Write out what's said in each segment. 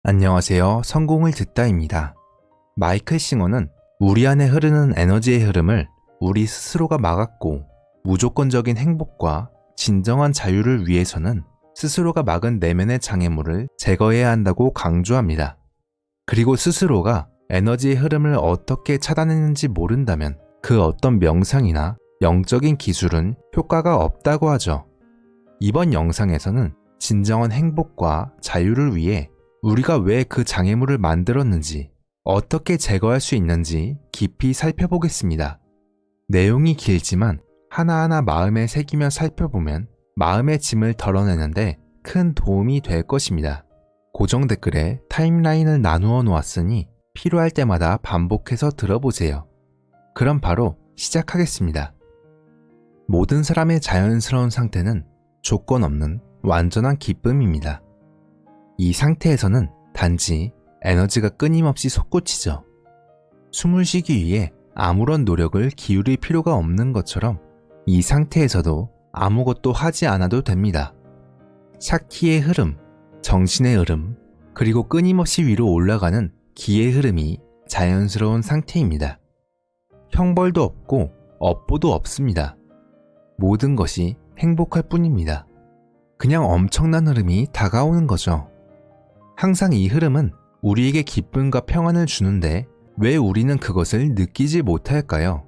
안녕하세요. 성공을 듣다입니다. 마이클 싱어는 우리 안에 흐르는 에너지의 흐름을 우리 스스로가 막았고, 무조건적인 행복과 진정한 자유를 위해서는 스스로가 막은 내면의 장애물을 제거해야 한다고 강조합니다. 그리고 스스로가 에너지의 흐름을 어떻게 차단했는지 모른다면 그 어떤 명상이나 영적인 기술은 효과가 없다고 하죠. 이번 영상에서는 진정한 행복과 자유를 위해 우리가 왜 그 장애물을 만들었는지, 어떻게 제거할 수 있는지 깊이 살펴보겠습니다. 내용이 길지만 하나하나 마음에 새기며 살펴보면 마음의 짐을 덜어내는데 큰 도움이 될 것입니다. 고정 댓글에 타임라인을 나누어 놓았으니 필요할 때마다 반복해서 들어보세요. 그럼 바로 시작하겠습니다. 모든 사람의 자연스러운 상태는 조건 없는 완전한 기쁨입니다. 이 상태에서는 단지 에너지가 끊임없이 솟구치죠. 숨을 쉬기 위해 아무런 노력을 기울일 필요가 없는 것처럼 이 상태에서도 아무것도 하지 않아도 됩니다. 샤키의 흐름, 정신의 흐름, 그리고 끊임없이 위로 올라가는 기의 흐름이 자연스러운 상태입니다. 형벌도 없고 업보도 없습니다. 모든 것이 행복할 뿐입니다. 그냥 엄청난 흐름이 다가오는 거죠. 항상 이 흐름은 우리에게 기쁨과 평안을 주는데 왜 우리는 그것을 느끼지 못할까요?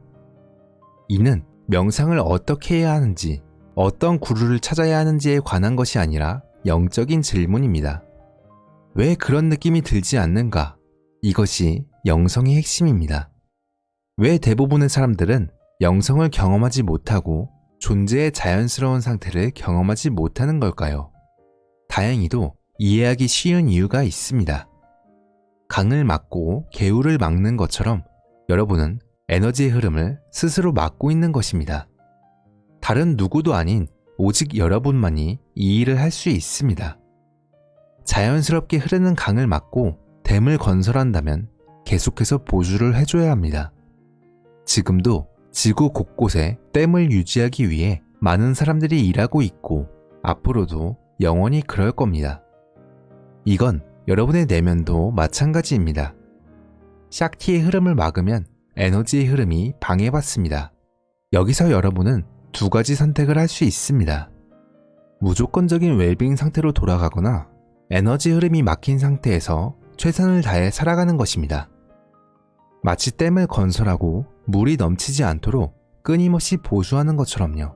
이는 명상을 어떻게 해야 하는지, 어떤 구루를 찾아야 하는지에 관한 것이 아니라 영적인 질문입니다. 왜 그런 느낌이 들지 않는가? 이것이 영성의 핵심입니다. 왜 대부분의 사람들은 영성을 경험하지 못하고 존재의 자연스러운 상태를 경험하지 못하는 걸까요? 다행히도 이해하기 쉬운 이유가 있습니다. 강을 막고 개울을 막는 것처럼 여러분은 에너지의 흐름을 스스로 막고 있는 것입니다. 다른 누구도 아닌 오직 여러분만이 이 일을 할 수 있습니다. 자연스럽게 흐르는 강을 막고 댐을 건설한다면 계속해서 보수를 해줘야 합니다. 지금도 지구 곳곳에 댐을 유지하기 위해 많은 사람들이 일하고 있고 앞으로도 영원히 그럴 겁니다. 이건 여러분의 내면도 마찬가지입니다. 샥티의 흐름을 막으면 에너지의 흐름이 방해받습니다. 여기서 여러분은 두 가지 선택을 할 수 있습니다. 무조건적인 웰빙 상태로 돌아가거나 에너지 흐름이 막힌 상태에서 최선을 다해 살아가는 것입니다. 마치 댐을 건설하고 물이 넘치지 않도록 끊임없이 보수하는 것처럼요.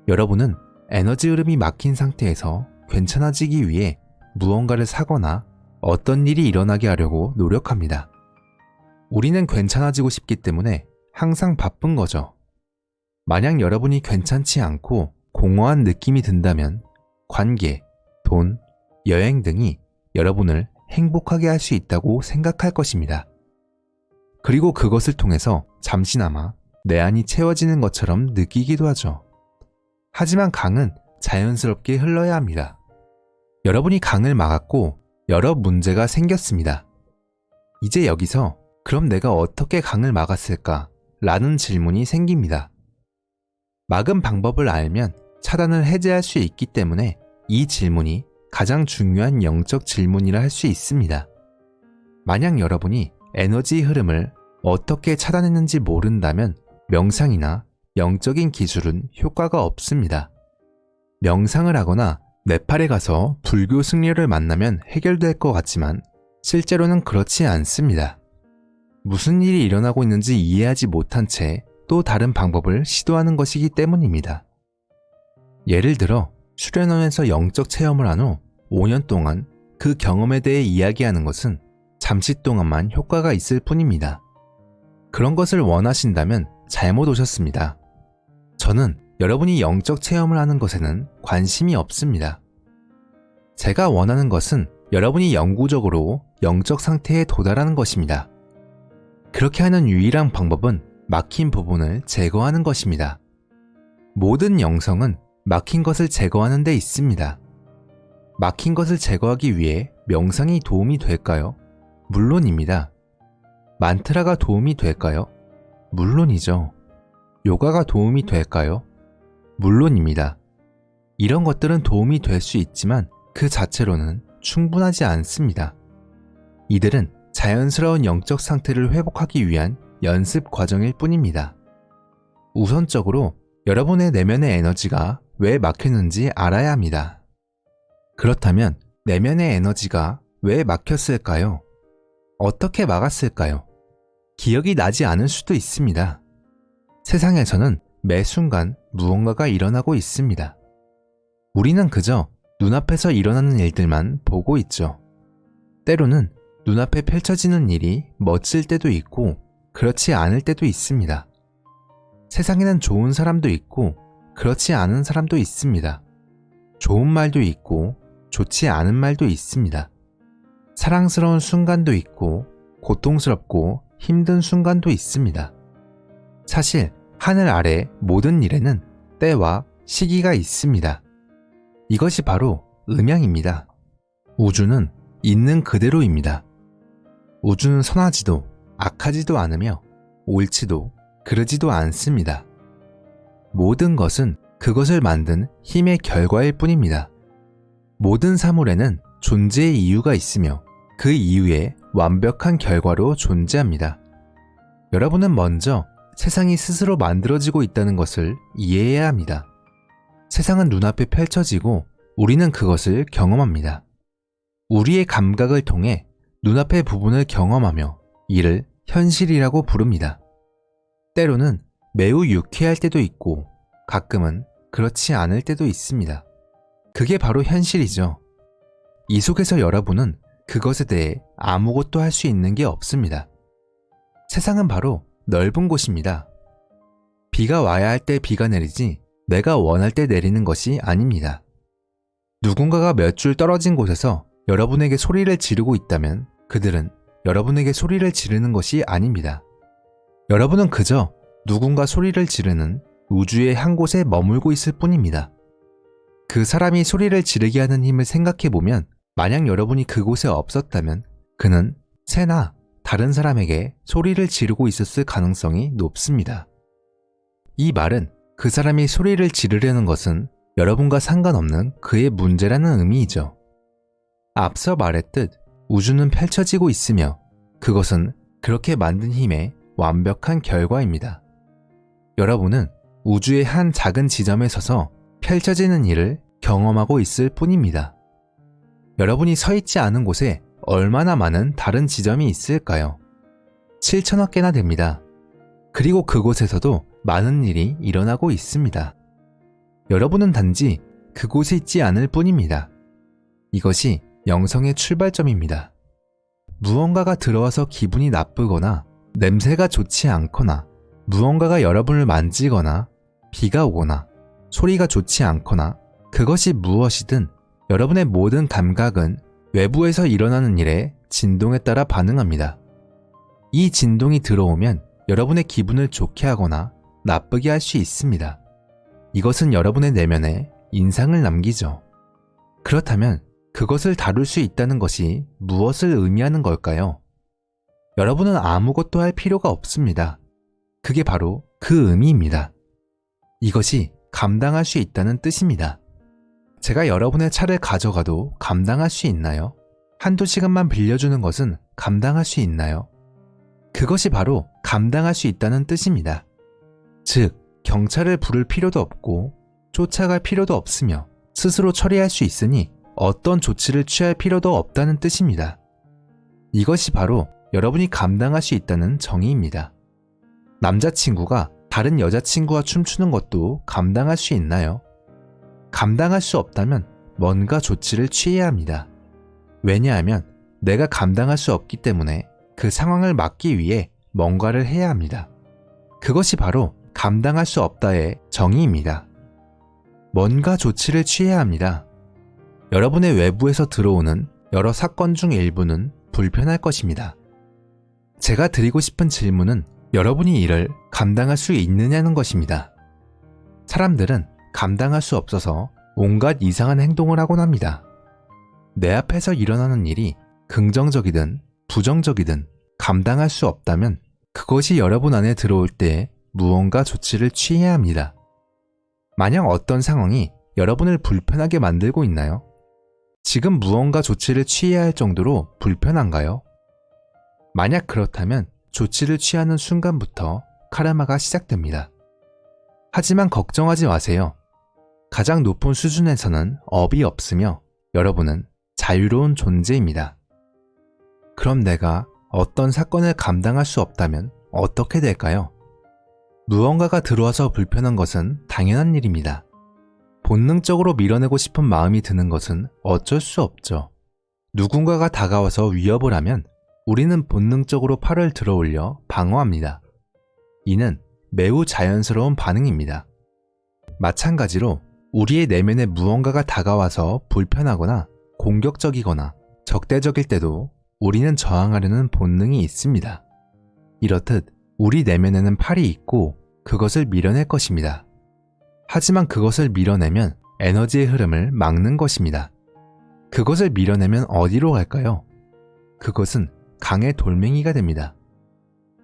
여러분은 에너지 흐름이 막힌 상태에서 괜찮아지기 위해 무언가를 사거나 어떤 일이 일어나게 하려고 노력합니다. 우리는 괜찮아지고 싶기 때문에 항상 바쁜 거죠. 만약 여러분이 괜찮지 않고 공허한 느낌이 든다면 관계, 돈, 여행 등이 여러분을 행복하게 할 수 있다고 생각할 것입니다. 그리고 그것을 통해서 잠시나마 내 안이 채워지는 것처럼 느끼기도 하죠. 하지만 강은 자연스럽게 흘러야 합니다. 여러분이 강을 막았고 여러 문제가 생겼습니다. 이제 여기서 그럼 내가 어떻게 강을 막았을까? 라는 질문이 생깁니다. 막은 방법을 알면 차단을 해제할 수 있기 때문에 이 질문이 가장 중요한 영적 질문이라 할 수 있습니다. 만약 여러분이 에너지 흐름을 어떻게 차단했는지 모른다면 명상이나 영적인 기술은 효과가 없습니다. 명상을 하거나 네팔에 가서 불교 승려를 만나면 해결될 것 같지만 실제로는 그렇지 않습니다. 무슨 일이 일어나고 있는지 이해하지 못한 채 또 다른 방법을 시도하는 것이기 때문입니다. 예를 들어 수련원에서 영적 체험을 한 후 5년 동안 그 경험에 대해 이야기하는 것은 잠시 동안만 효과가 있을 뿐입니다. 그런 것을 원하신다면 잘못 오셨습니다. 저는 여러분이 영적 체험을 하는 것에는 관심이 없습니다. 제가 원하는 것은 여러분이 영구적으로 영적 상태에 도달하는 것입니다. 그렇게 하는 유일한 방법은 막힌 부분을 제거하는 것입니다. 모든 영성은 막힌 것을 제거하는 데 있습니다. 막힌 것을 제거하기 위해 명상이 도움이 될까요? 물론입니다. 만트라가 도움이 될까요? 물론이죠. 요가가 도움이 될까요? 물론입니다. 이런 것들은 도움이 될 수 있지만 그 자체로는 충분하지 않습니다. 이들은 자연스러운 영적 상태를 회복하기 위한 연습 과정일 뿐입니다. 우선적으로 여러분의 내면의 에너지가 왜 막혔는지 알아야 합니다. 그렇다면 내면의 에너지가 왜 막혔을까요? 어떻게 막았을까요? 기억이 나지 않을 수도 있습니다. 세상에서는 매 순간 무언가가 일어나고 있습니다. 우리는 그저 눈앞에서 일어나는 일들만 보고 있죠. 때로는 눈앞에 펼쳐지는 일이 멋질 때도 있고 그렇지 않을 때도 있습니다. 세상에는 좋은 사람도 있고 그렇지 않은 사람도 있습니다. 좋은 말도 있고 좋지 않은 말도 있습니다. 사랑스러운 순간도 있고 고통스럽고 힘든 순간도 있습니다. 사실 하늘 아래 모든 일에는 때와 시기가 있습니다. 이것이 바로 음양입니다. 우주는 있는 그대로입니다. 우주는 선하지도 악하지도 않으며 옳지도 그르지도 않습니다. 모든 것은 그것을 만든 힘의 결과일 뿐입니다. 모든 사물에는 존재의 이유가 있으며 그 이유에 완벽한 결과로 존재합니다. 여러분은 먼저 세상이 스스로 만들어지고 있다는 것을 이해해야 합니다. 세상은 눈앞에 펼쳐지고 우리는 그것을 경험합니다. 우리의 감각을 통해 눈앞의 부분을 경험하며 이를 현실이라고 부릅니다. 때로는 매우 유쾌할 때도 있고 가끔은 그렇지 않을 때도 있습니다. 그게 바로 현실이죠. 이 속에서 여러분은 그것에 대해 아무것도 할 수 있는 게 없습니다. 세상은 바로 넓은 곳입니다. 비가 와야 할 때 비가 내리지 내가 원할 때 내리는 것이 아닙니다. 누군가가 몇 줄 떨어진 곳에서 여러분에게 소리를 지르고 있다면 그들은 여러분에게 소리를 지르는 것이 아닙니다. 여러분은 그저 누군가 소리를 지르는 우주의 한 곳에 머물고 있을 뿐입니다. 그 사람이 소리를 지르게 하는 힘을 생각해보면 만약 여러분이 그곳에 없었다면 그는 새나 다른 사람에게 소리를 지르고 있었을 가능성이 높습니다. 이 말은 그 사람이 소리를 지르려는 것은 여러분과 상관없는 그의 문제라는 의미이죠. 앞서 말했듯 우주는 펼쳐지고 있으며 그것은 그렇게 만든 힘의 완벽한 결과입니다. 여러분은 우주의 한 작은 지점에 서서 펼쳐지는 일을 경험하고 있을 뿐입니다. 여러분이 서 있지 않은 곳에 얼마나 많은 다른 지점이 있을까요? 7천억 개나 됩니다. 그리고 그곳에서도 많은 일이 일어나고 있습니다. 여러분은 단지 그곳에 있지 않을 뿐입니다. 이것이 영성의 출발점입니다. 무언가가 들어와서 기분이 나쁘거나 냄새가 좋지 않거나 무언가가 여러분을 만지거나 비가 오거나 소리가 좋지 않거나 그것이 무엇이든 여러분의 모든 감각은 외부에서 일어나는 일에 진동에 따라 반응합니다. 이 진동이 들어오면 여러분의 기분을 좋게 하거나 나쁘게 할 수 있습니다. 이것은 여러분의 내면에 인상을 남기죠. 그렇다면 그것을 다룰 수 있다는 것이 무엇을 의미하는 걸까요? 여러분은 아무것도 할 필요가 없습니다. 그게 바로 그 의미입니다. 이것이 감당할 수 있다는 뜻입니다. 제가 여러분의 차를 가져가도 감당할 수 있나요? 한두 시간만 빌려주는 것은 감당할 수 있나요? 그것이 바로 감당할 수 있다는 뜻입니다. 즉, 경찰을 부를 필요도 없고 쫓아갈 필요도 없으며 스스로 처리할 수 있으니 어떤 조치를 취할 필요도 없다는 뜻입니다. 이것이 바로 여러분이 감당할 수 있다는 정의입니다. 남자친구가 다른 여자친구와 춤추는 것도 감당할 수 있나요? 감당할 수 없다면 뭔가 조치를 취해야 합니다. 왜냐하면 내가 감당할 수 없기 때문에 그 상황을 막기 위해 뭔가를 해야 합니다. 그것이 바로 감당할 수 없다의 정의입니다. 뭔가 조치를 취해야 합니다. 여러분의 외부에서 들어오는 여러 사건 중 일부는 불편할 것입니다. 제가 드리고 싶은 질문은 여러분이 이를 감당할 수 있느냐는 것입니다. 사람들은 감당할 수 없어서 온갖 이상한 행동을 하곤 합니다. 내 앞에서 일어나는 일이 긍정적이든 부정적이든 감당할 수 없다면 그것이 여러분 안에 들어올 때 무언가 조치를 취해야 합니다. 만약 어떤 상황이 여러분을 불편하게 만들고 있나요? 지금 무언가 조치를 취해야 할 정도로 불편한가요? 만약 그렇다면 조치를 취하는 순간부터 카르마가 시작됩니다. 하지만 걱정하지 마세요. 가장 높은 수준에서는 업이 없으며 여러분은 자유로운 존재입니다. 그럼 내가 어떤 사건을 감당할 수 없다면 어떻게 될까요? 무언가가 들어와서 불편한 것은 당연한 일입니다. 본능적으로 밀어내고 싶은 마음이 드는 것은 어쩔 수 없죠. 누군가가 다가와서 위협을 하면 우리는 본능적으로 팔을 들어 올려 방어합니다. 이는 매우 자연스러운 반응입니다. 마찬가지로 우리의 내면에 무언가가 다가와서 불편하거나 공격적이거나 적대적일 때도 우리는 저항하려는 본능이 있습니다. 이렇듯 우리 내면에는 팔이 있고 그것을 밀어낼 것입니다. 하지만 그것을 밀어내면 에너지의 흐름을 막는 것입니다. 그것을 밀어내면 어디로 갈까요? 그것은 강의 돌멩이가 됩니다.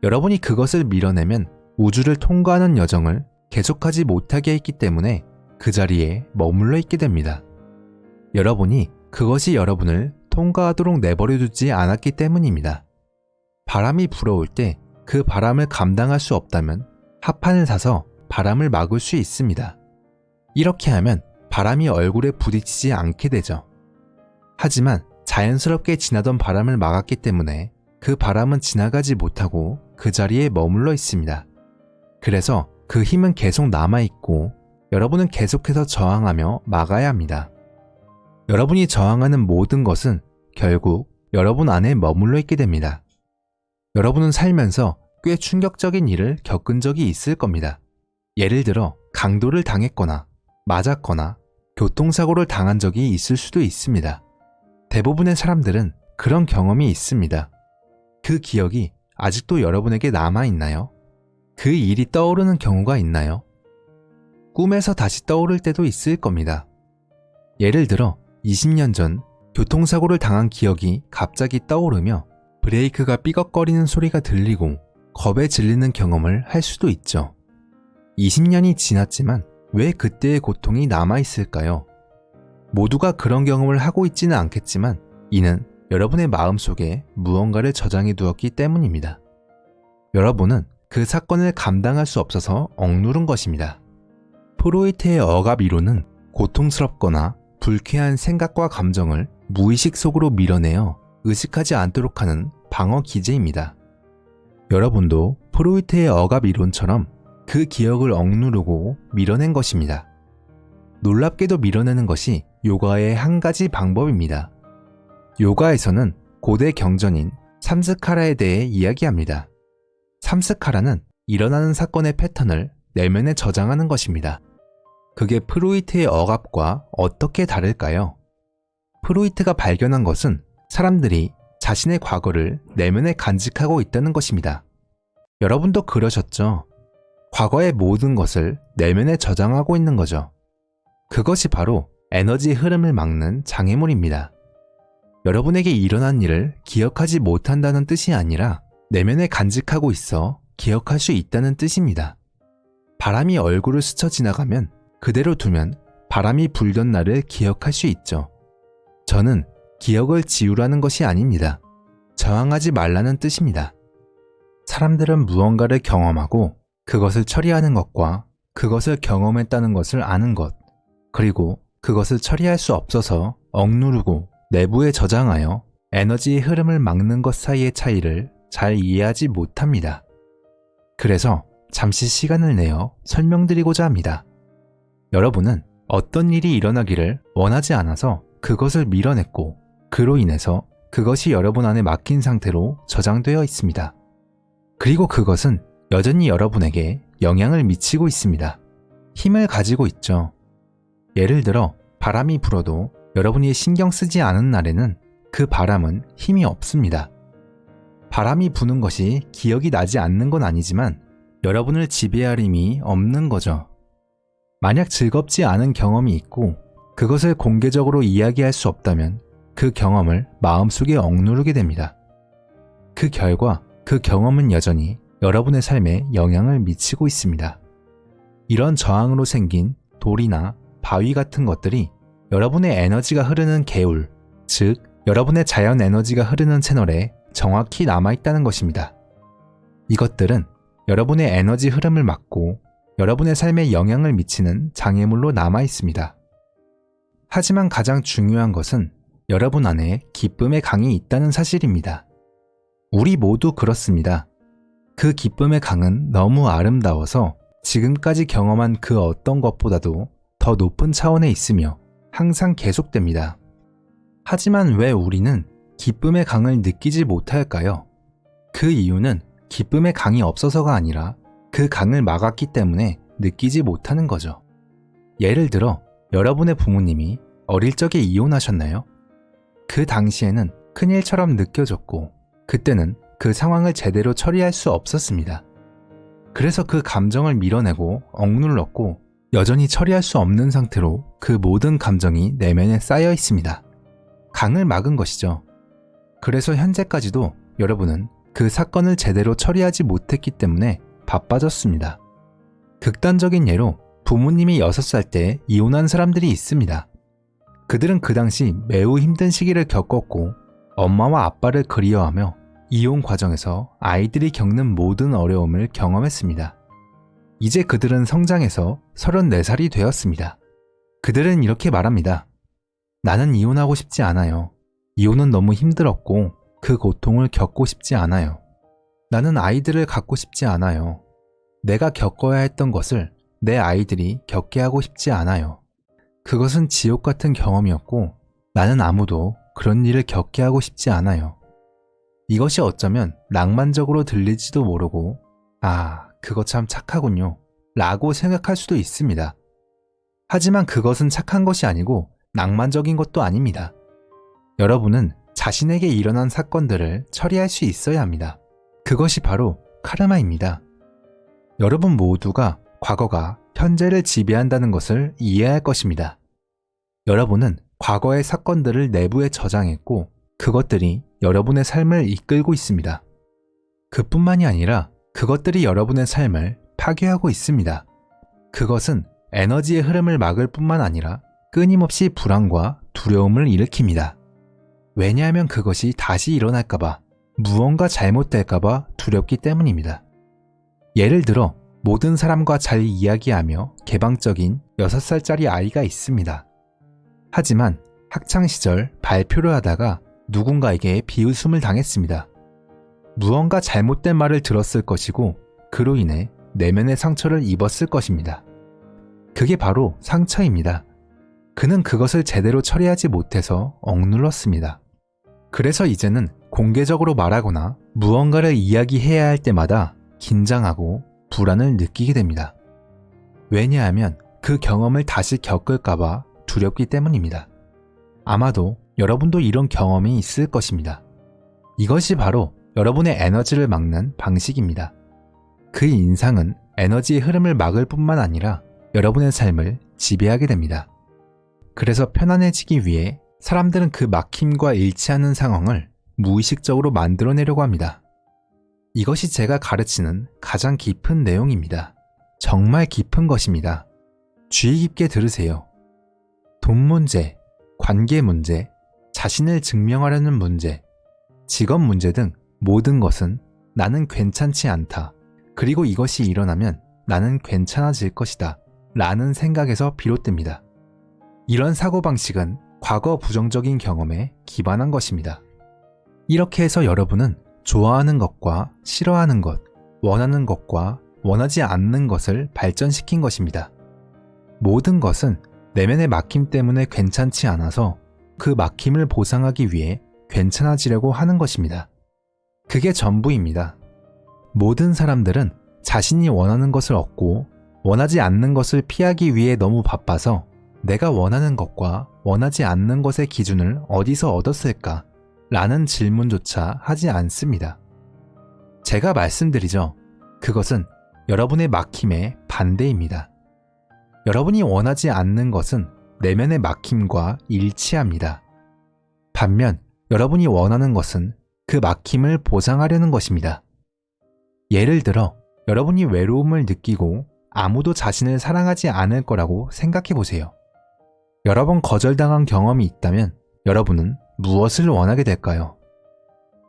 여러분이 그것을 밀어내면 우주를 통과하는 여정을 계속하지 못하게 했기 때문에 그 자리에 머물러 있게 됩니다. 여러분이 그것이 여러분을 통과하도록 내버려 두지 않았기 때문입니다. 바람이 불어올 때 그 바람을 감당할 수 없다면 합판을 사서 바람을 막을 수 있습니다. 이렇게 하면 바람이 얼굴에 부딪히지 않게 되죠. 하지만 자연스럽게 지나던 바람을 막았기 때문에 그 바람은 지나가지 못하고 그 자리에 머물러 있습니다. 그래서 그 힘은 계속 남아있고 여러분은 계속해서 저항하며 막아야 합니다. 여러분이 저항하는 모든 것은 결국 여러분 안에 머물러 있게 됩니다. 여러분은 살면서 꽤 충격적인 일을 겪은 적이 있을 겁니다. 예를 들어 강도를 당했거나 맞았거나 교통사고를 당한 적이 있을 수도 있습니다. 대부분의 사람들은 그런 경험이 있습니다. 그 기억이 아직도 여러분에게 남아있나요? 그 일이 떠오르는 경우가 있나요? 꿈에서 다시 떠오를 때도 있을 겁니다. 예를 들어 20년 전 교통사고를 당한 기억이 갑자기 떠오르며 브레이크가 삐걱거리는 소리가 들리고 겁에 질리는 경험을 할 수도 있죠. 20년이 지났지만 왜 그때의 고통이 남아있을까요? 모두가 그런 경험을 하고 있지는 않겠지만 이는 여러분의 마음속에 무언가를 저장해 두었기 때문입니다. 여러분은 그 사건을 감당할 수 없어서 억누른 것입니다. 프로이트의 억압 이론은 고통스럽거나 불쾌한 생각과 감정을 무의식 속으로 밀어내어 의식하지 않도록 하는 방어 기제입니다. 여러분도 프로이트의 억압 이론처럼 그 기억을 억누르고 밀어낸 것입니다. 놀랍게도 밀어내는 것이 요가의 한 가지 방법입니다. 요가에서는 고대 경전인 삼스카라에 대해 이야기합니다. 삼스카라는 일어나는 사건의 패턴을 내면에 저장하는 것입니다. 그게 프로이트의 억압과 어떻게 다를까요? 프로이트가 발견한 것은 사람들이 자신의 과거를 내면에 간직하고 있다는 것입니다. 여러분도 그러셨죠? 과거의 모든 것을 내면에 저장하고 있는 거죠. 그것이 바로 에너지의 흐름을 막는 장애물입니다. 여러분에게 일어난 일을 기억하지 못한다는 뜻이 아니라 내면에 간직하고 있어 기억할 수 있다는 뜻입니다. 바람이 얼굴을 스쳐 지나가면 그대로 두면 바람이 불던 날을 기억할 수 있죠. 저는 기억을 지우라는 것이 아닙니다. 저항하지 말라는 뜻입니다. 사람들은 무언가를 경험하고 그것을 처리하는 것과 그것을 경험했다는 것을 아는 것, 그리고 그것을 처리할 수 없어서 억누르고 내부에 저장하여 에너지의 흐름을 막는 것 사이의 차이를 잘 이해하지 못합니다. 그래서 잠시 시간을 내어 설명드리고자 합니다. 여러분은 어떤 일이 일어나기를 원하지 않아서 그것을 밀어냈고 그로 인해서 그것이 여러분 안에 막힌 상태로 저장되어 있습니다. 그리고 그것은 여전히 여러분에게 영향을 미치고 있습니다. 힘을 가지고 있죠. 예를 들어 바람이 불어도 여러분이 신경 쓰지 않은 날에는 그 바람은 힘이 없습니다. 바람이 부는 것이 기억이 나지 않는 건 아니지만 여러분을 지배할 힘이 없는 거죠. 만약 즐겁지 않은 경험이 있고 그것을 공개적으로 이야기할 수 없다면 그 경험을 마음속에 억누르게 됩니다. 그 결과 그 경험은 여전히 여러분의 삶에 영향을 미치고 있습니다. 이런 저항으로 생긴 돌이나 바위 같은 것들이 여러분의 에너지가 흐르는 개울, 즉 여러분의 자연 에너지가 흐르는 채널에 정확히 남아있다는 것입니다. 이것들은 여러분의 에너지 흐름을 막고 여러분의 삶에 영향을 미치는 장애물로 남아있습니다. 하지만 가장 중요한 것은 여러분 안에 기쁨의 강이 있다는 사실입니다. 우리 모두 그렇습니다. 그 기쁨의 강은 너무 아름다워서 지금까지 경험한 그 어떤 것보다도 더 높은 차원에 있으며 항상 계속됩니다. 하지만 왜 우리는 기쁨의 강을 느끼지 못할까요? 그 이유는 기쁨의 강이 없어서가 아니라 그 강을 막았기 때문에 느끼지 못하는 거죠. 예를 들어 여러분의 부모님이 어릴 적에 이혼하셨나요? 그 당시에는 큰일처럼 느껴졌고 그때는 그 상황을 제대로 처리할 수 없었습니다. 그래서 그 감정을 밀어내고 억눌렀고 여전히 처리할 수 없는 상태로 그 모든 감정이 내면에 쌓여 있습니다. 강을 막은 것이죠. 그래서 현재까지도 여러분은 그 사건을 제대로 처리하지 못했기 때문에 바빠졌습니다. 극단적인 예로 부모님이 6살 때 이혼한 사람들이 있습니다. 그들은 그 당시 매우 힘든 시기를 겪었고 엄마와 아빠를 그리워하며 이혼 과정에서 아이들이 겪는 모든 어려움을 경험했습니다. 이제 그들은 성장해서 34살이 되었습니다. 그들은 이렇게 말합니다. 나는 이혼하고 싶지 않아요. 이혼은 너무 힘들었고 그 고통을 겪고 싶지 않아요. 나는 아이들을 갖고 싶지 않아요. 내가 겪어야 했던 것을 내 아이들이 겪게 하고 싶지 않아요. 그것은 지옥 같은 경험이었고 나는 아무도 그런 일을 겪게 하고 싶지 않아요. 이것이 어쩌면 낭만적으로 들릴지도 모르고 그거 참 착하군요 라고 생각할 수도 있습니다. 하지만 그것은 착한 것이 아니고 낭만적인 것도 아닙니다. 여러분은 자신에게 일어난 사건들을 처리할 수 있어야 합니다. 그것이 바로 카르마입니다. 여러분 모두가 과거가 현재를 지배한다는 것을 이해할 것입니다. 여러분은 과거의 사건들을 내부에 저장했고 그것들이 여러분의 삶을 이끌고 있습니다. 그뿐만이 아니라 그것들이 여러분의 삶을 파괴하고 있습니다. 그것은 에너지의 흐름을 막을 뿐만 아니라 끊임없이 불안과 두려움을 일으킵니다. 왜냐하면 그것이 다시 일어날까봐, 무언가 잘못될까봐 두렵기 때문입니다. 예를 들어 모든 사람과 잘 이야기하며 개방적인 6살짜리 아이가 있습니다. 하지만 학창시절 발표를 하다가 누군가에게 비웃음을 당했습니다. 무언가 잘못된 말을 들었을 것이고 그로 인해 내면의 상처를 입었을 것입니다. 그게 바로 상처입니다. 그는 그것을 제대로 처리하지 못해서 억눌렀습니다. 그래서 이제는 공개적으로 말하거나 무언가를 이야기해야 할 때마다 긴장하고 불안을 느끼게 됩니다. 왜냐하면 그 경험을 다시 겪을까봐 두렵기 때문입니다. 아마도 여러분도 이런 경험이 있을 것입니다. 이것이 바로 여러분의 에너지를 막는 방식입니다. 그 인상은 에너지의 흐름을 막을 뿐만 아니라 여러분의 삶을 지배하게 됩니다. 그래서 편안해지기 위해 사람들은 그 막힘과 일치하는 상황을 무의식적으로 만들어내려고 합니다. 이것이 제가 가르치는 가장 깊은 내용입니다. 정말 깊은 것입니다. 주의 깊게 들으세요. 돈 문제, 관계 문제, 자신을 증명하려는 문제, 직업 문제 등 모든 것은 나는 괜찮지 않다. 그리고 이것이 일어나면 나는 괜찮아질 것이다. 라는 생각에서 비롯됩니다. 이런 사고방식은 과거 부정적인 경험에 기반한 것입니다. 이렇게 해서 여러분은 좋아하는 것과 싫어하는 것, 원하는 것과 원하지 않는 것을 발전시킨 것입니다. 모든 것은 내면의 막힘 때문에 괜찮지 않아서 그 막힘을 보상하기 위해 괜찮아지려고 하는 것입니다. 그게 전부입니다. 모든 사람들은 자신이 원하는 것을 얻고 원하지 않는 것을 피하기 위해 너무 바빠서 내가 원하는 것과 원하지 않는 것의 기준을 어디서 얻었을까? 라는 질문조차 하지 않습니다. 제가 말씀드리죠. 그것은 여러분의 막힘의 반대입니다. 여러분이 원하지 않는 것은 내면의 막힘과 일치합니다. 반면 여러분이 원하는 것은 그 막힘을 보상하려는 것입니다. 예를 들어 여러분이 외로움을 느끼고 아무도 자신을 사랑하지 않을 거라고 생각해 보세요. 여러 번 거절당한 경험이 있다면 여러분은 무엇을 원하게 될까요?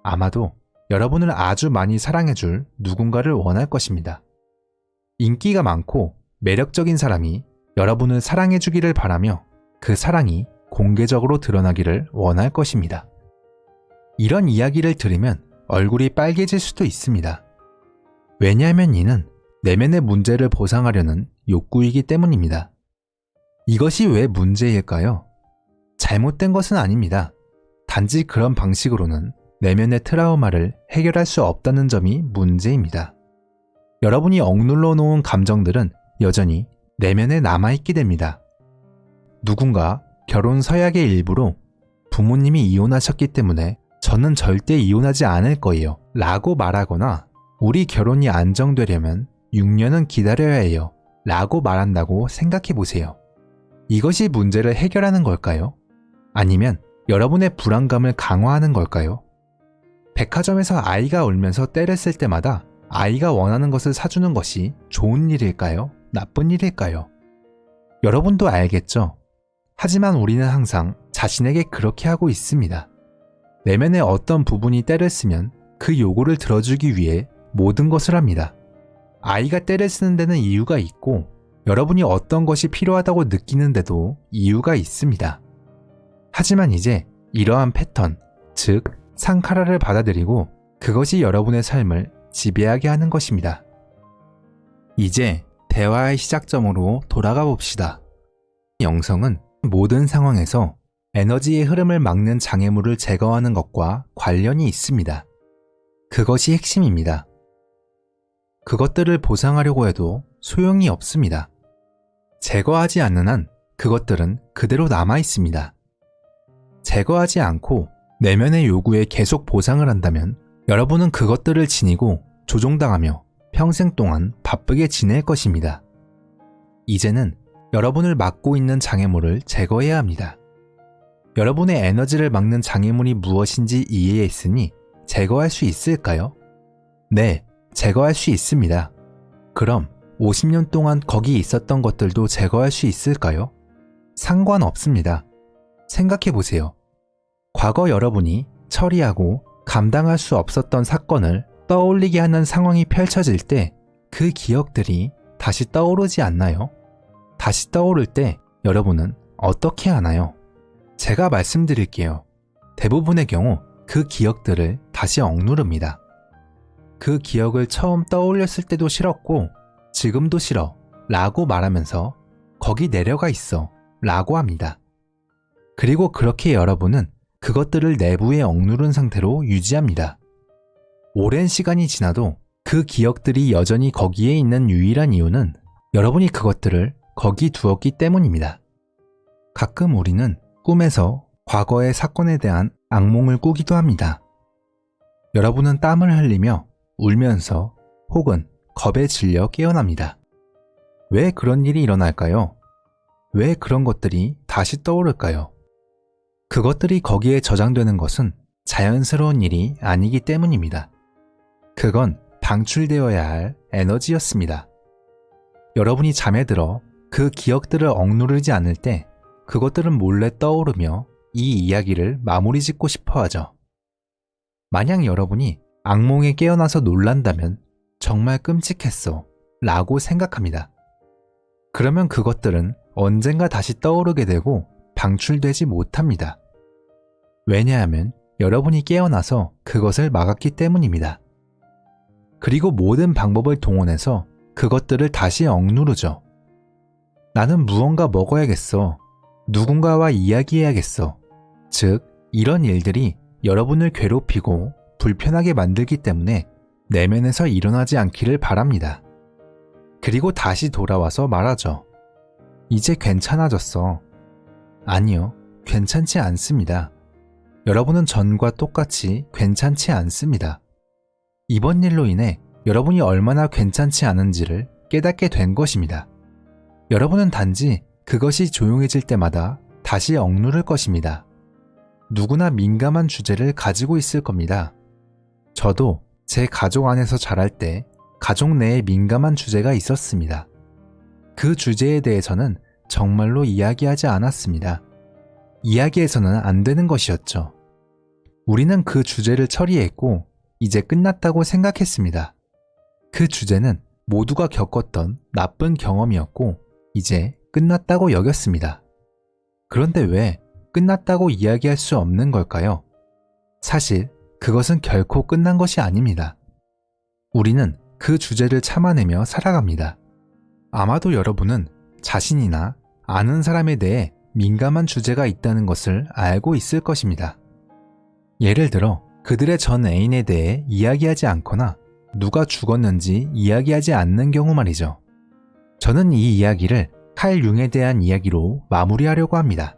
아마도 여러분을 아주 많이 사랑해줄 누군가를 원할 것입니다. 인기가 많고 매력적인 사람이 여러분을 사랑해주기를 바라며 그 사랑이 공개적으로 드러나기를 원할 것입니다. 이런 이야기를 들으면 얼굴이 빨개질 수도 있습니다. 왜냐하면 이는 내면의 문제를 보상하려는 욕구이기 때문입니다. 이것이 왜 문제일까요? 잘못된 것은 아닙니다. 단지 그런 방식으로는 내면의 트라우마를 해결할 수 없다는 점이 문제입니다. 여러분이 억눌러 놓은 감정들은 여전히 내면에 남아있게 됩니다. 누군가 결혼 서약의 일부로 부모님이 이혼하셨기 때문에 저는 절대 이혼하지 않을 거예요 라고 말하거나 우리 결혼이 안정되려면 6년은 기다려야 해요 라고 말한다고 생각해 보세요. 이것이 문제를 해결하는 걸까요? 아니면 여러분의 불안감을 강화하는 걸까요? 백화점에서 아이가 울면서 때를 쓸 때마다 아이가 원하는 것을 사주는 것이 좋은 일일까요? 나쁜 일일까요? 여러분도 알겠죠? 하지만 우리는 항상 자신에게 그렇게 하고 있습니다. 내면의 어떤 부분이 때를 쓰면 그 요구를 들어주기 위해 모든 것을 합니다. 아이가 때를 쓰는 데는 이유가 있고 여러분이 어떤 것이 필요하다고 느끼는데도 이유가 있습니다. 하지만 이제 이러한 패턴, 즉 상카라를 받아들이고 그것이 여러분의 삶을 지배하게 하는 것입니다. 이제 대화의 시작점으로 돌아가 봅시다. 영성은 모든 상황에서 에너지의 흐름을 막는 장애물을 제거하는 것과 관련이 있습니다. 그것이 핵심입니다. 그것들을 보상하려고 해도 소용이 없습니다. 제거하지 않는 한 그것들은 그대로 남아 있습니다. 제거하지 않고 내면의 요구에 계속 보상을 한다면 여러분은 그것들을 지니고 조종당하며 평생 동안 바쁘게 지낼 것입니다. 이제는 여러분을 막고 있는 장애물을 제거해야 합니다. 여러분의 에너지를 막는 장애물이 무엇인지 이해했으니 제거할 수 있을까요? 네, 제거할 수 있습니다. 그럼 50년 동안 거기 있었던 것들도 제거할 수 있을까요? 상관없습니다. 생각해 보세요. 과거 여러분이 처리하고 감당할 수 없었던 사건을 떠올리게 하는 상황이 펼쳐질 때 그 기억들이 다시 떠오르지 않나요? 다시 떠오를 때 여러분은 어떻게 하나요? 제가 말씀드릴게요. 대부분의 경우 그 기억들을 다시 억누릅니다. 그 기억을 처음 떠올렸을 때도 싫었고 지금도 싫어 라고 말하면서 거기 내려가 있어 라고 합니다. 그리고 그렇게 여러분은 그것들을 내부에 억누른 상태로 유지합니다. 오랜 시간이 지나도 그 기억들이 여전히 거기에 있는 유일한 이유는 여러분이 그것들을 거기 두었기 때문입니다. 가끔 우리는 꿈에서 과거의 사건에 대한 악몽을 꾸기도 합니다. 여러분은 땀을 흘리며 울면서 혹은 겁에 질려 깨어납니다. 왜 그런 일이 일어날까요? 왜 그런 것들이 다시 떠오를까요? 그것들이 거기에 저장되는 것은 자연스러운 일이 아니기 때문입니다. 그건 방출되어야 할 에너지였습니다. 여러분이 잠에 들어 그 기억들을 억누르지 않을 때 그것들은 몰래 떠오르며 이 이야기를 마무리 짓고 싶어 하죠. 만약 여러분이 악몽에 깨어나서 놀란다면 정말 끔찍했어 라고 생각합니다. 그러면 그것들은 언젠가 다시 떠오르게 되고 방출되지 못합니다. 왜냐하면 여러분이 깨어나서 그것을 막았기 때문입니다. 그리고 모든 방법을 동원해서 그것들을 다시 억누르죠. 나는 무언가 먹어야겠어. 누군가와 이야기해야겠어. 즉, 이런 일들이 여러분을 괴롭히고 불편하게 만들기 때문에 내면에서 일어나지 않기를 바랍니다. 그리고 다시 돌아와서 말하죠. 이제 괜찮아졌어. 아니요, 괜찮지 않습니다. 여러분은 전과 똑같이 괜찮지 않습니다. 이번 일로 인해 여러분이 얼마나 괜찮지 않은지를 깨닫게 된 것입니다. 여러분은 단지 그것이 조용해질 때마다 다시 억누를 것입니다. 누구나 민감한 주제를 가지고 있을 겁니다. 저도 제 가족 안에서 자랄 때 가족 내에 민감한 주제가 있었습니다. 그 주제에 대해서는 정말로 이야기하지 않았습니다. 이야기해서는 안 되는 것이었죠. 우리는 그 주제를 처리했고 이제 끝났다고 생각했습니다. 그 주제는 모두가 겪었던 나쁜 경험이었고 이제 끝났다고 여겼습니다. 그런데 왜 끝났다고 이야기할 수 없는 걸까요? 사실 그것은 결코 끝난 것이 아닙니다. 우리는 그 주제를 참아내며 살아갑니다. 아마도 여러분은 자신이나 아는 사람에 대해 민감한 주제가 있다는 것을 알고 있을 것입니다. 예를 들어 그들의 전 애인에 대해 이야기하지 않거나 누가 죽었는지 이야기하지 않는 경우 말이죠. 저는 이 이야기를 칼 융에 대한 이야기로 마무리하려고 합니다.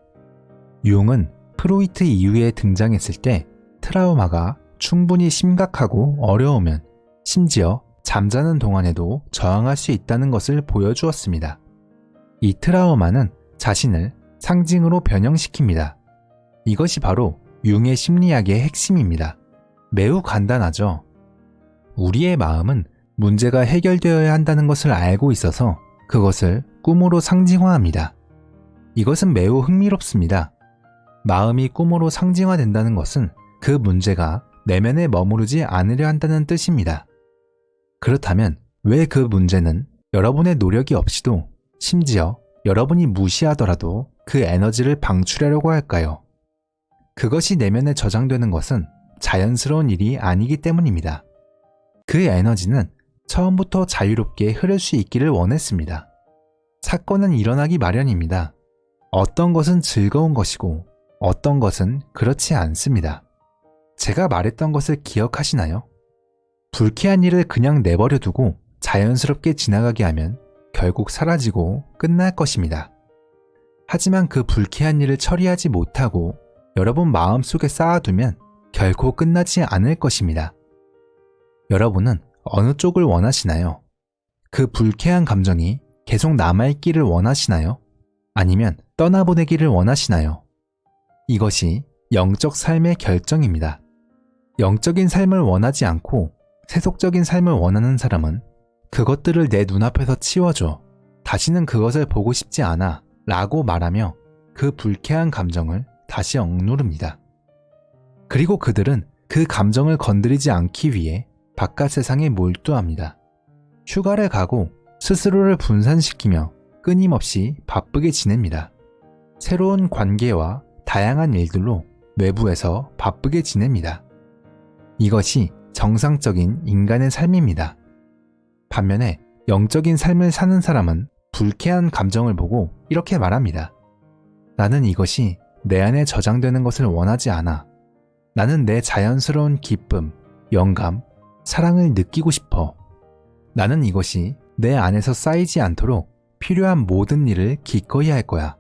융은 프로이트 이후에 등장했을 때 트라우마가 충분히 심각하고 어려우면 심지어 잠자는 동안에도 저항할 수 있다는 것을 보여주었습니다. 이 트라우마는 자신을 상징으로 변형시킵니다. 이것이 바로 융의 심리학의 핵심입니다. 매우 간단하죠. 우리의 마음은 문제가 해결되어야 한다는 것을 알고 있어서 그것을 꿈으로 상징화합니다. 이것은 매우 흥미롭습니다. 마음이 꿈으로 상징화된다는 것은 그 문제가 내면에 머무르지 않으려 한다는 뜻입니다. 그렇다면 왜 그 문제는 여러분의 노력이 없이도 심지어 여러분이 무시하더라도 그 에너지를 방출하려고 할까요? 그것이 내면에 저장되는 것은 자연스러운 일이 아니기 때문입니다. 그 에너지는 처음부터 자유롭게 흐를 수 있기를 원했습니다. 사건은 일어나기 마련입니다. 어떤 것은 즐거운 것이고 어떤 것은 그렇지 않습니다. 제가 말했던 것을 기억하시나요? 불쾌한 일을 그냥 내버려 두고 자연스럽게 지나가게 하면 결국 사라지고 끝날 것입니다. 하지만 그 불쾌한 일을 처리하지 못하고 여러분 마음속에 쌓아두면 결코 끝나지 않을 것입니다. 여러분은 어느 쪽을 원하시나요? 그 불쾌한 감정이 계속 남아있기를 원하시나요? 아니면 떠나보내기를 원하시나요? 이것이 영적 삶의 결정입니다. 영적인 삶을 원하지 않고 세속적인 삶을 원하는 사람은 그것들을 내 눈앞에서 치워줘. 다시는 그것을 보고 싶지 않아 라고 말하며 그 불쾌한 감정을 다시 억누릅니다. 그리고 그들은 그 감정을 건드리지 않기 위해 바깥 세상에 몰두합니다. 휴가를 가고 스스로를 분산시키며 끊임없이 바쁘게 지냅니다. 새로운 관계와 다양한 일들로 외부에서 바쁘게 지냅니다. 이것이 정상적인 인간의 삶입니다. 반면에 영적인 삶을 사는 사람은 불쾌한 감정을 보고 이렇게 말합니다. 나는 이것이 내 안에 저장되는 것을 원하지 않아. 나는 내 자연스러운 기쁨, 영감, 사랑을 느끼고 싶어. 나는 이것이 내 안에서 쌓이지 않도록 필요한 모든 일을 기꺼이 할 거야.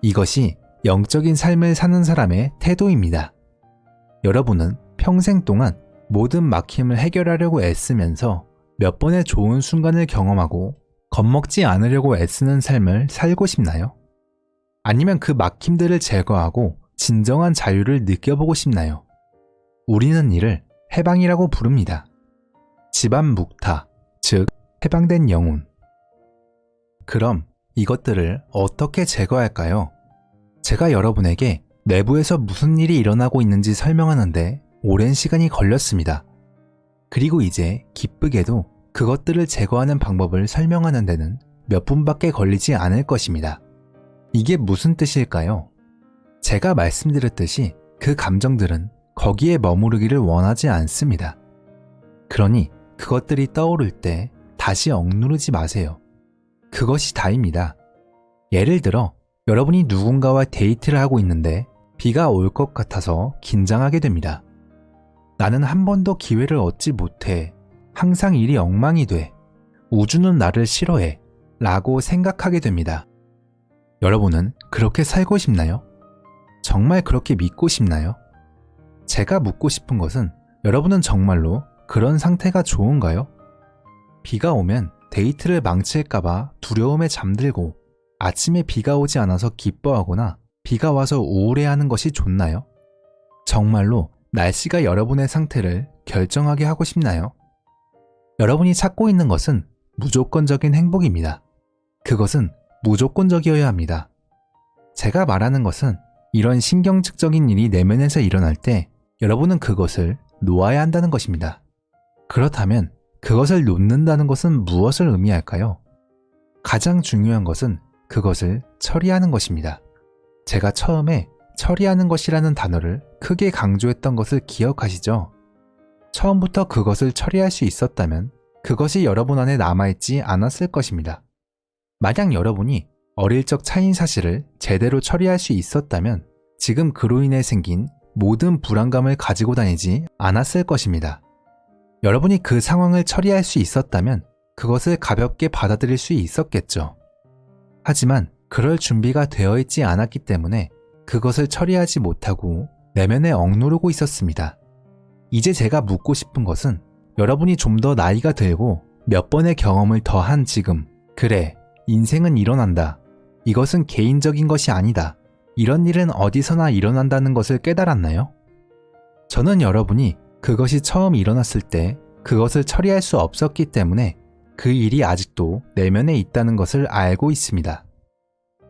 이것이 영적인 삶을 사는 사람의 태도입니다. 여러분은 평생 동안 모든 막힘을 해결하려고 애쓰면서 몇 번의 좋은 순간을 경험하고 겁먹지 않으려고 애쓰는 삶을 살고 싶나요? 아니면 그 막힘들을 제거하고 진정한 자유를 느껴보고 싶나요? 우리는 이를 해방이라고 부릅니다. 집안 묵타, 즉 해방된 영혼. 그럼 이것들을 어떻게 제거할까요? 제가 여러분에게 내부에서 무슨 일이 일어나고 있는지 설명하는데 오랜 시간이 걸렸습니다. 그리고 이제 기쁘게도 그것들을 제거하는 방법을 설명하는 데는 몇 분밖에 걸리지 않을 것입니다. 이게 무슨 뜻일까요? 제가 말씀드렸듯이 그 감정들은 거기에 머무르기를 원하지 않습니다. 그러니 그것들이 떠오를 때 다시 억누르지 마세요. 그것이 다입니다. 예를 들어 여러분이 누군가와 데이트를 하고 있는데 비가 올 것 같아서 긴장하게 됩니다. 나는 한 번도 기회를 얻지 못해. 항상 일이 엉망이 돼. 우주는 나를 싫어해. 라고 생각하게 됩니다. 여러분은 그렇게 살고 싶나요? 정말 그렇게 믿고 싶나요? 제가 묻고 싶은 것은 여러분은 정말로 그런 상태가 좋은가요? 비가 오면 데이트를 망칠까봐 두려움에 잠들고 아침에 비가 오지 않아서 기뻐하거나 비가 와서 우울해하는 것이 좋나요? 정말로 날씨가 여러분의 상태를 결정하게 하고 싶나요? 여러분이 찾고 있는 것은 무조건적인 행복입니다. 그것은 무조건적이어야 합니다. 제가 말하는 것은 이런 신경측적인 일이 내면에서 일어날 때 여러분은 그것을 놓아야 한다는 것입니다. 그렇다면 그것을 놓는다는 것은 무엇을 의미할까요? 가장 중요한 것은 그것을 처리하는 것입니다. 제가 처음에 처리하는 것이라는 단어를 크게 강조했던 것을 기억하시죠? 처음부터 그것을 처리할 수 있었다면 그것이 여러분 안에 남아있지 않았을 것입니다. 만약 여러분이 어릴 적 차인 사실을 제대로 처리할 수 있었다면 지금 그로 인해 생긴 모든 불안감을 가지고 다니지 않았을 것입니다. 여러분이 그 상황을 처리할 수 있었다면 그것을 가볍게 받아들일 수 있었겠죠. 하지만 그럴 준비가 되어 있지 않았기 때문에 그것을 처리하지 못하고 내면에 억누르고 있었습니다. 이제 제가 묻고 싶은 것은 여러분이 좀 더 나이가 들고 몇 번의 경험을 더한 지금, 그래, 인생은 일어난다. 이것은 개인적인 것이 아니다. 이런 일은 어디서나 일어난다는 것을 깨달았나요? 저는 여러분이 그것이 처음 일어났을 때 그것을 처리할 수 없었기 때문에 그 일이 아직도 내면에 있다는 것을 알고 있습니다.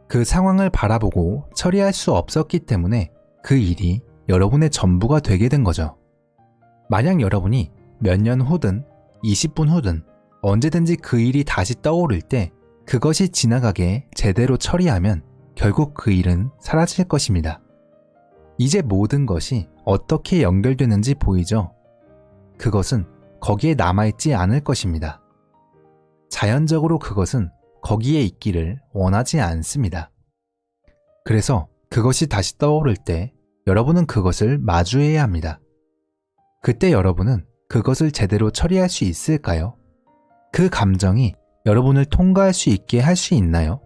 그 상황을 바라보고 처리할 수 없었기 때문에 그 일이 여러분의 전부가 되게 된 거죠. 만약 여러분이 몇 년 후든 20분 후든 언제든지 그 일이 다시 떠오를 때 그것이 지나가게 제대로 처리하면 결국 그 일은 사라질 것입니다. 이제 모든 것이 어떻게 연결되는지 보이죠? 그것은 거기에 남아있지 않을 것입니다. 자연적으로 그것은 거기에 있기를 원하지 않습니다. 그래서 그것이 다시 떠오를 때 여러분은 그것을 마주해야 합니다. 그때 여러분은 그것을 제대로 처리할 수 있을까요? 그 감정이 여러분을 통과할 수 있게 할 수 있나요?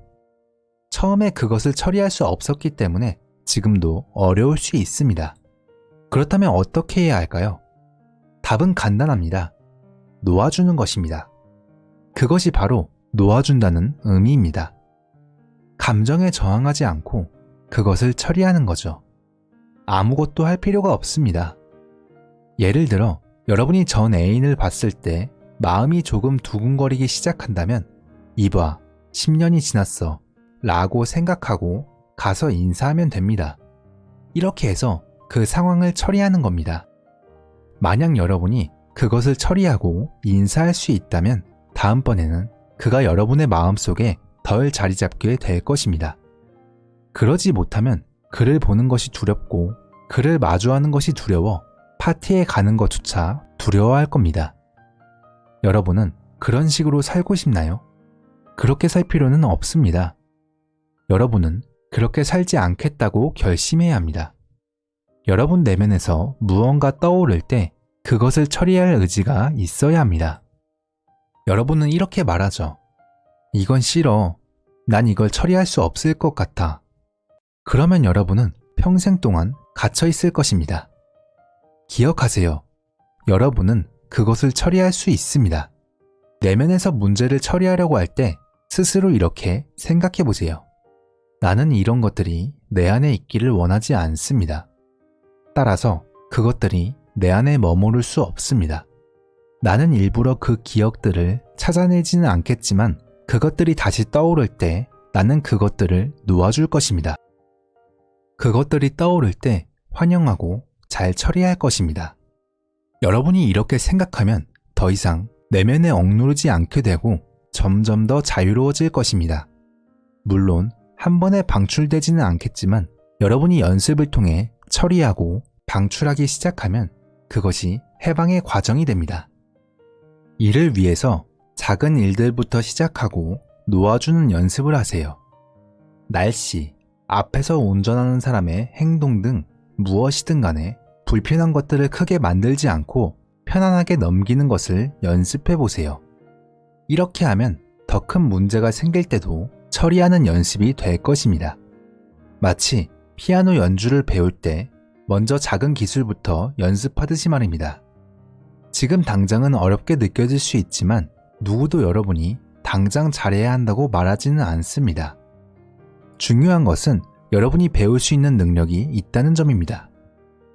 처음에 그것을 처리할 수 없었기 때문에 지금도 어려울 수 있습니다. 그렇다면 어떻게 해야 할까요? 답은 간단합니다. 놓아주는 것입니다. 그것이 바로 놓아준다는 의미입니다. 감정에 저항하지 않고 그것을 처리하는 거죠. 아무것도 할 필요가 없습니다. 예를 들어 여러분이 전 애인을 봤을 때 마음이 조금 두근거리기 시작한다면 이봐, 10년이 지났어 라고 생각하고 가서 인사하면 됩니다. 이렇게 해서 그 상황을 처리하는 겁니다. 만약 여러분이 그것을 처리하고 인사할 수 있다면 다음번에는 그가 여러분의 마음속에 덜 자리 잡게 될 것입니다. 그러지 못하면 그를 보는 것이 두렵고 그를 마주하는 것이 두려워 파티에 가는 것조차 두려워할 겁니다. 여러분은 그런 식으로 살고 싶나요? 그렇게 살 필요는 없습니다. 여러분은 그렇게 살지 않겠다고 결심해야 합니다. 여러분 내면에서 무언가 떠오를 때 그것을 처리할 의지가 있어야 합니다. 여러분은 이렇게 말하죠. 이건 싫어. 난 이걸 처리할 수 없을 것 같아. 그러면 여러분은 평생 동안 갇혀 있을 것입니다. 기억하세요. 여러분은 그것을 처리할 수 있습니다. 내면에서 문제를 처리하려고 할 때 스스로 이렇게 생각해 보세요. 나는 이런 것들이 내 안에 있기를 원하지 않습니다. 따라서 그것들이 내 안에 머무를 수 없습니다. 나는 일부러 그 기억들을 찾아내지는 않겠지만 그것들이 다시 떠오를 때 나는 그것들을 놓아줄 것입니다. 그것들이 떠오를 때 환영하고 잘 처리할 것입니다. 여러분이 이렇게 생각하면 더 이상 내면에 억누르지 않게 되고 점점 더 자유로워질 것입니다. 물론 한 번에 방출되지는 않겠지만 여러분이 연습을 통해 처리하고 방출하기 시작하면 그것이 해방의 과정이 됩니다. 이를 위해서 작은 일들부터 시작하고 놓아주는 연습을 하세요. 날씨, 앞에서 운전하는 사람의 행동 등 무엇이든 간에 불편한 것들을 크게 만들지 않고 편안하게 넘기는 것을 연습해 보세요. 이렇게 하면 더 큰 문제가 생길 때도 처리하는 연습이 될 것입니다. 마치 피아노 연주를 배울 때 먼저 작은 기술부터 연습하듯이 말입니다. 지금 당장은 어렵게 느껴질 수 있지만 누구도 여러분이 당장 잘해야 한다고 말하지는 않습니다. 중요한 것은 여러분이 배울 수 있는 능력이 있다는 점입니다.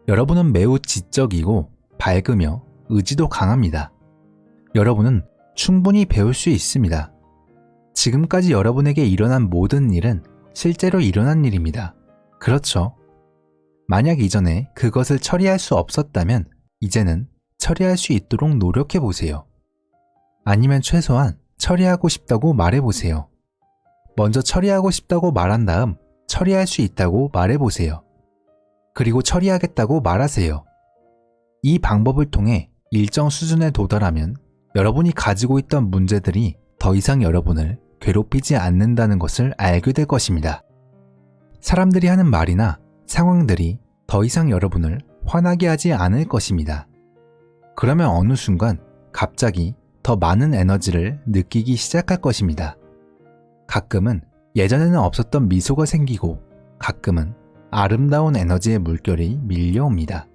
여러분은 매우 지적이고 밝으며 의지도 강합니다. 여러분은 충분히 배울 수 있습니다. 지금까지 여러분에게 일어난 모든 일은 실제로 일어난 일입니다. 그렇죠? 만약 이전에 그것을 처리할 수 없었다면 이제는 처리할 수 있도록 노력해 보세요. 아니면 최소한 처리하고 싶다고 말해 보세요. 먼저 처리하고 싶다고 말한 다음 처리할 수 있다고 말해 보세요. 그리고 처리하겠다고 말하세요. 이 방법을 통해 일정 수준에 도달하면 여러분이 가지고 있던 문제들이 더 이상 여러분을 괴롭히지 않는다는 것을 알게 될 것입니다. 사람들이 하는 말이나 상황들이 더 이상 여러분을 화나게 하지 않을 것입니다. 그러면 어느 순간 갑자기 더 많은 에너지를 느끼기 시작할 것입니다. 가끔은 예전에는 없었던 미소가 생기고 가끔은 아름다운 에너지의 물결이 밀려옵니다.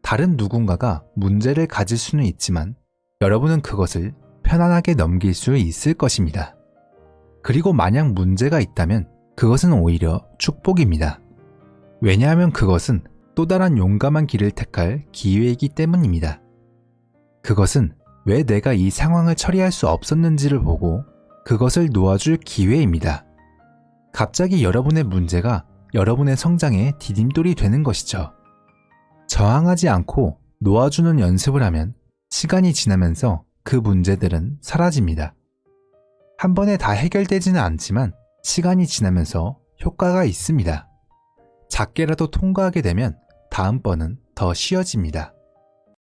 다른 누군가가 문제를 가질 수는 있지만 여러분은 그것을 편안하게 넘길 수 있을 것입니다. 그리고 만약 문제가 있다면 그것은 오히려 축복입니다. 왜냐하면 그것은 또 다른 용감한 길을 택할 기회이기 때문입니다. 그것은 왜 내가 이 상황을 처리할 수 없었는지를 보고 그것을 놓아줄 기회입니다. 갑자기 여러분의 문제가 여러분의 성장의 디딤돌이 되는 것이죠. 저항하지 않고 놓아주는 연습을 하면 시간이 지나면서 그 문제들은 사라집니다. 한 번에 다 해결되지는 않지만 시간이 지나면서 효과가 있습니다. 작게라도 통과하게 되면 다음번은 더 쉬워집니다.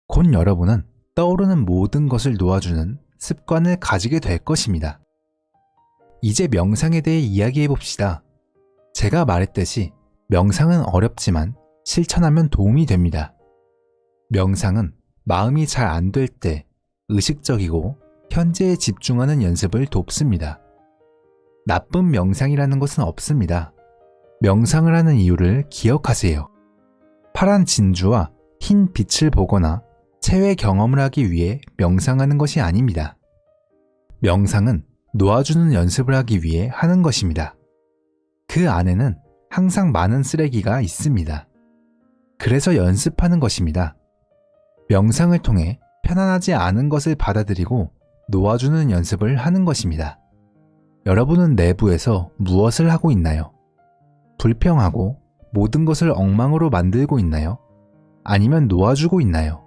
곧 여러분은 떠오르는 모든 것을 놓아주는 습관을 가지게 될 것입니다. 이제 명상에 대해 이야기해 봅시다. 제가 말했듯이 명상은 어렵지만 실천하면 도움이 됩니다. 명상은 마음이 잘 안 될 때 의식적이고 현재에 집중하는 연습을 돕습니다. 나쁜 명상이라는 것은 없습니다. 명상을 하는 이유를 기억하세요. 파란 진주와 흰 빛을 보거나 체외 경험을 하기 위해 명상하는 것이 아닙니다. 명상은 놓아주는 연습을 하기 위해 하는 것입니다. 그 안에는 항상 많은 쓰레기가 있습니다. 그래서 연습하는 것입니다. 명상을 통해 편안하지 않은 것을 받아들이고 놓아주는 연습을 하는 것입니다. 여러분은 내부에서 무엇을 하고 있나요? 불평하고 모든 것을 엉망으로 만들고 있나요? 아니면 놓아주고 있나요?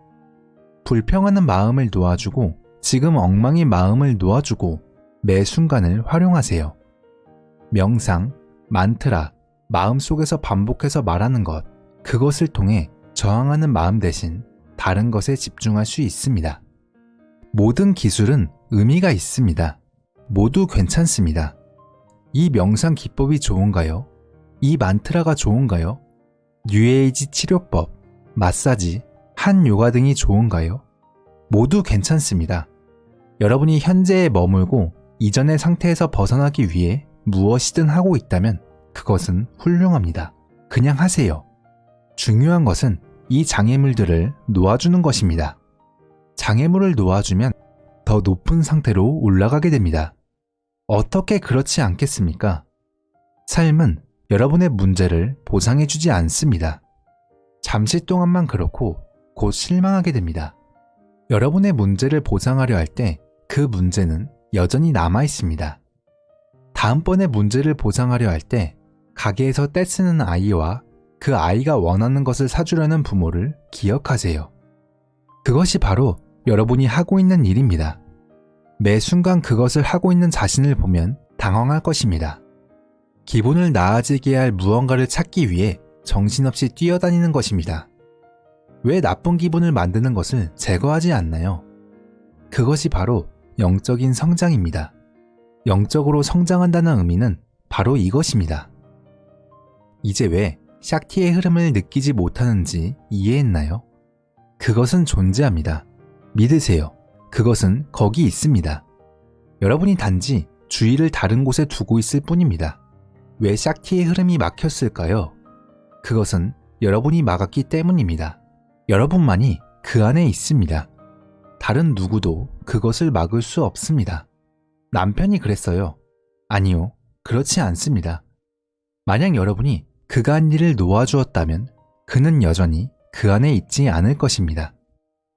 불평하는 마음을 놓아주고 지금 엉망인 마음을 놓아주고 매 순간을 활용하세요. 명상, 만트라, 마음속에서 반복해서 말하는 것, 그것을 통해 저항하는 마음 대신 다른 것에 집중할 수 있습니다. 모든 기술은 의미가 있습니다. 모두 괜찮습니다. 이 명상 기법이 좋은가요? 이 만트라가 좋은가요? 뉴에이지 치료법, 마사지, 한 요가 등이 좋은가요? 모두 괜찮습니다. 여러분이 현재에 머물고 이전의 상태에서 벗어나기 위해 무엇이든 하고 있다면 그것은 훌륭합니다. 그냥 하세요. 중요한 것은 이 장애물들을 놓아주는 것입니다. 장애물을 놓아주면 더 높은 상태로 올라가게 됩니다. 어떻게 그렇지 않겠습니까? 삶은 여러분의 문제를 보상해주지 않습니다. 잠시 동안만 그렇고 곧 실망하게 됩니다. 여러분의 문제를 보상하려 할 때 그 문제는 여전히 남아 있습니다. 다음번에 문제를 보상하려 할 때 가게에서 떼쓰는 아이와 그 아이가 원하는 것을 사주려는 부모를 기억하세요. 그것이 바로 여러분이 하고 있는 일입니다. 매 순간 그것을 하고 있는 자신을 보면 당황할 것입니다. 기분을 나아지게 할 무언가를 찾기 위해 정신없이 뛰어다니는 것입니다. 왜 나쁜 기분을 만드는 것을 제거하지 않나요? 그것이 바로 영적인 성장입니다. 영적으로 성장한다는 의미는 바로 이것입니다. 이제 왜 샥티의 흐름을 느끼지 못하는지 이해했나요? 그것은 존재합니다. 믿으세요. 그것은 거기 있습니다. 여러분이 단지 주의를 다른 곳에 두고 있을 뿐입니다. 왜 샥티의 흐름이 막혔을까요? 그것은 여러분이 막았기 때문입니다. 여러분만이 그 안에 있습니다. 다른 누구도 그것을 막을 수 없습니다. 남편이 그랬어요. 아니요, 그렇지 않습니다. 만약 여러분이 그가 한 일을 놓아주었다면 그는 여전히 그 안에 있지 않을 것입니다.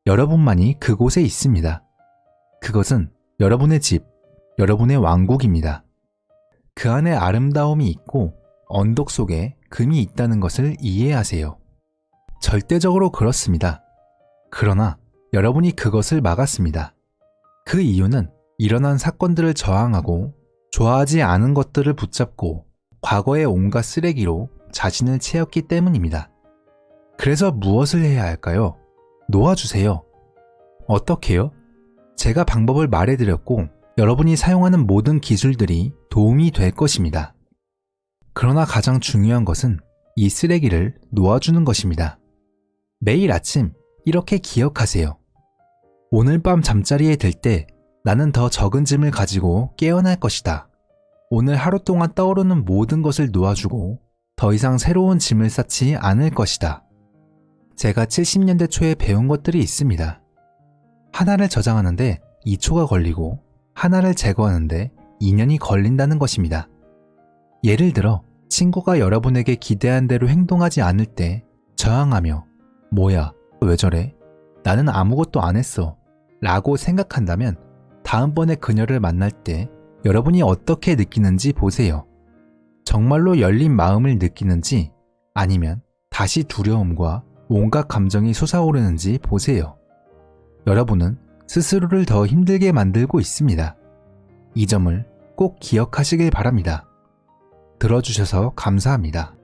여러분만이 그곳에 있습니다. 그것은 여러분의 집, 여러분의 왕국입니다. 그 안에 아름다움이 있고 언덕 속에 금이 있다는 것을 이해하세요. 절대적으로 그렇습니다. 그러나 여러분이 그것을 막았습니다. 그 이유는 일어난 사건들을 저항하고 좋아하지 않은 것들을 붙잡고 과거의 온갖 쓰레기로 자신을 채웠기 때문입니다. 그래서 무엇을 해야 할까요? 놓아주세요. 어떻게요? 제가 방법을 말해드렸고 여러분이 사용하는 모든 기술들이 도움이 될 것입니다. 그러나 가장 중요한 것은 이 쓰레기를 놓아주는 것입니다. 매일 아침 이렇게 기억하세요. 오늘 밤 잠자리에 들 때 나는 더 적은 짐을 가지고 깨어날 것이다. 오늘 하루 동안 떠오르는 모든 것을 놓아주고 더 이상 새로운 짐을 쌓지 않을 것이다. 제가 70년대 초에 배운 것들이 있습니다. 하나를 저장하는데 2초가 걸리고 하나를 제거하는데 2년이 걸린다는 것입니다. 예를 들어 친구가 여러분에게 기대한 대로 행동하지 않을 때 저항하며 뭐야, 왜 저래? 나는 아무것도 안 했어 라고 생각한다면 다음번에 그녀를 만날 때 여러분이 어떻게 느끼는지 보세요. 정말로 열린 마음을 느끼는지 아니면 다시 두려움과 온갖 감정이 솟아오르는지 보세요. 여러분은 스스로를 더 힘들게 만들고 있습니다. 이 점을 꼭 기억하시길 바랍니다. 들어주셔서 감사합니다.